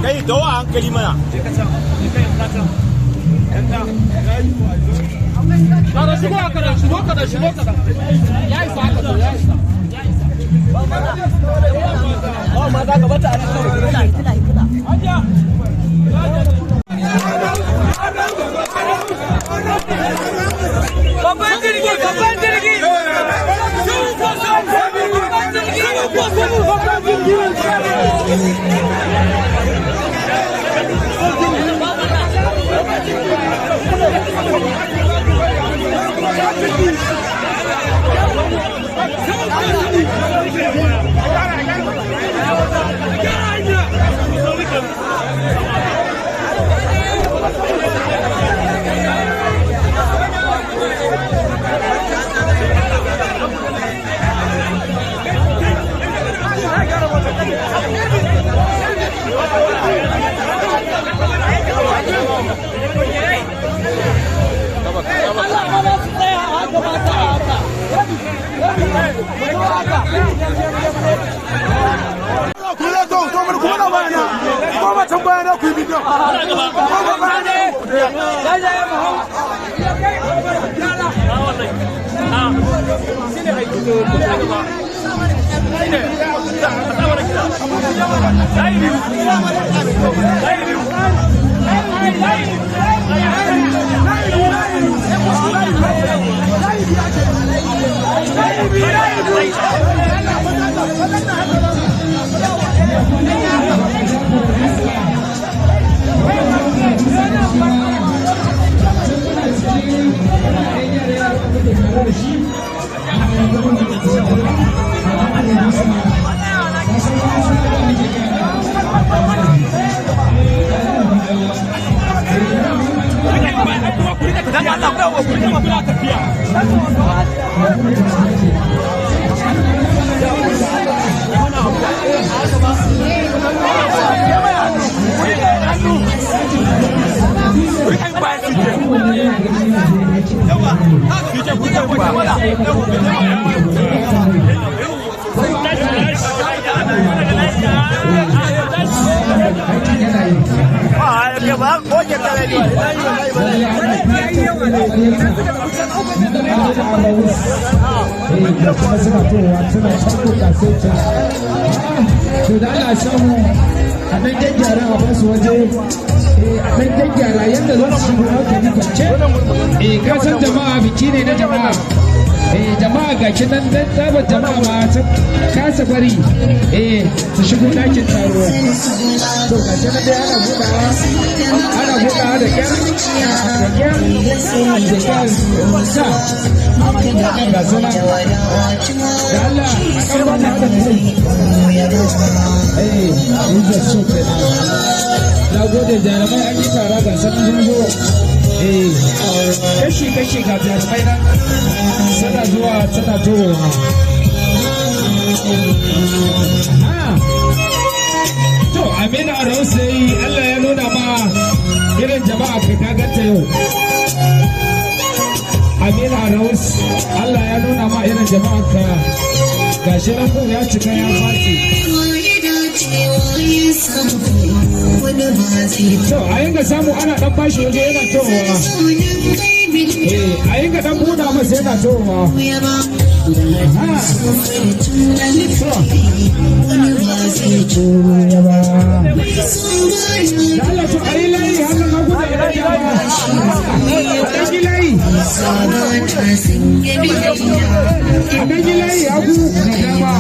kai dawo a hankali mana shigo kada ya isa haka to ya isa ma za ka bata a babban jirgi jama'a ga kinan dan tsabar jama'a ma ta kasa bari su shigo dakin taro to ga kinan dai ana buɗawa da kyar sa ga suna da Allah a kan ba ta da kai da so ke na gode jarumai an yi fara ga sanin zo kashi ga jarumai nan tana zuwa tana towa to Amina Rausai Allah ya nuna ma irin jama'a kai ka ganta yau Amina Raus Allah ya nuna ma irin jama'a ka gashi nan ko ya cika ya faci to a yanga samu ana dan bashi waje yana towa a yanga dan buɗa masa yana towa Allah to ayi layi hannun hagu da idan ya ba a ɗan layi hagu da dama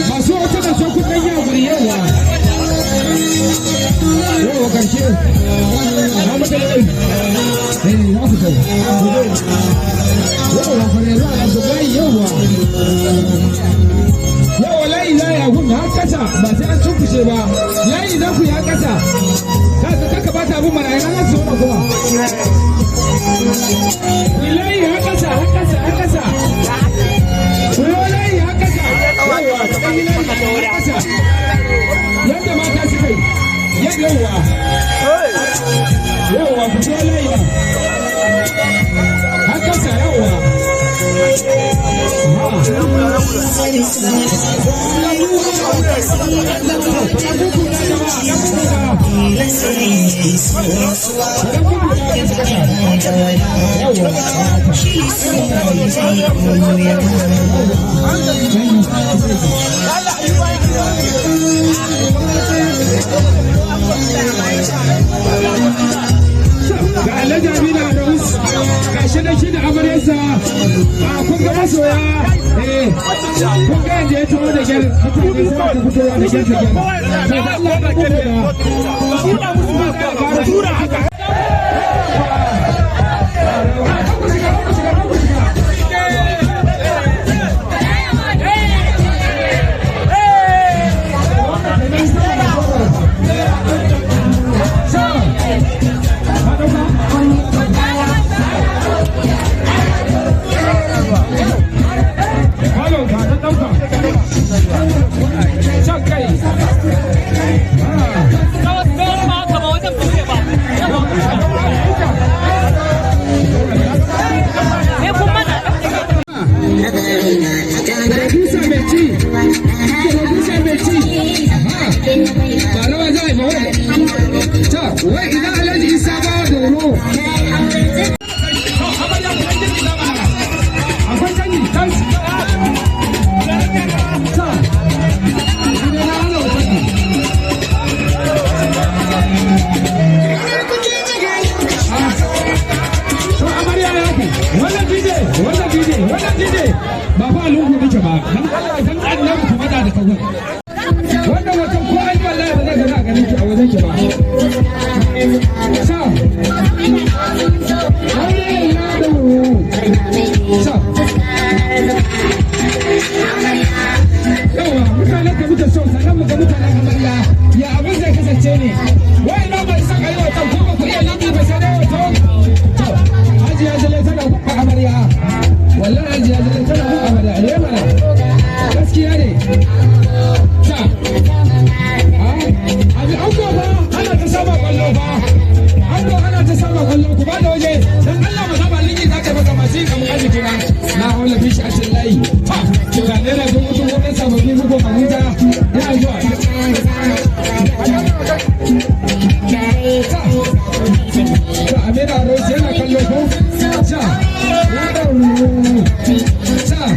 masu wata da sokun ɗan yaguri yawa karshe na mata yi ya fito yawa fare zuwa da su bayi yawa layi layi a gun har kasa ba sai an cunkushe ba layi za ku ya kasa kaka bata abin mana yana nan su wani kuma layi har kasa layi har kasa yadda mata suka yi yawa fito layi har kasa yawa ga Alhaji Aminu Adamus ga shi da amaryarsa a kun ga masoya kun ga yadda ya taho da gyar mutane suna ta fitowa da gyar da gyar ba fa lungu nake ba dan Allah dan Allah ku mada da kawo wannan wata ko ai wallahi ba zai ga ganin ki a wajen ki ba sa yawa mutanen da muke so sanan mu ga mutanen amarya ya abin zai kasance ne wai na bai saka yi wata ko ba ku iya lidi ba sai dai wato hajiya jale tana kuka amarya wallahi hajiya jale tana kuka amarya ne mana gaskiya ne ta abi an ko ba ana ta saba kwallo ba an ko ana ta saba kwallo ku ba da waje dan Allah mu saba ligi za ka baka masu kan kaji kira na hawla fishi a cikin layi ga ne na zo mutum wannan sababbi muku Abuja yana zuwa Amina Rose yana kallo ko sa ya dauro sa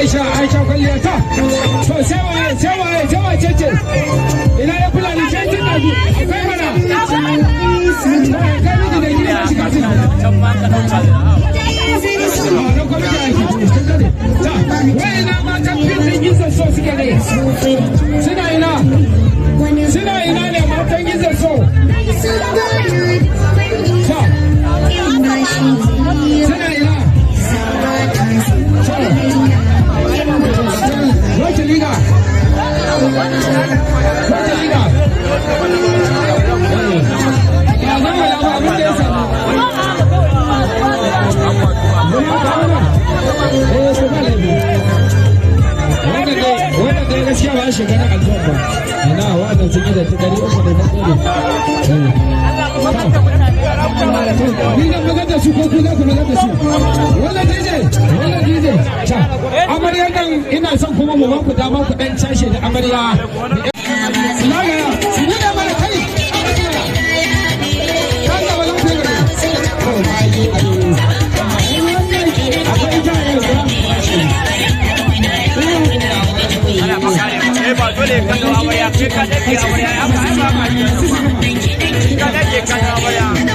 Aisha kwalliya ta to sai ce ina ya kula ni ce tin nazu akwai mana kai miji da gida shiga tin wai na ma ta fin gizon so suke ne suna ina ne matan gizon so suna ina Wace liga? Ya zama lama abin da ya samu. Wanda dai gaskiya ba shi gana aljuwan ba. Ina waɗanda sun yi da tukari uku da ne. Ni na magar da su ko ku za ku magar da su. Wannan DJ. Amarya nan ina son kuma mu ba ku dama ku dan cashe da amarya. Lagaya, su yi da mana kai. Kan da wala ku gare. Akwai ita ne ba. ba dole ka zo amarya kai ka dake amarya ya ba ka ka dake ka amarya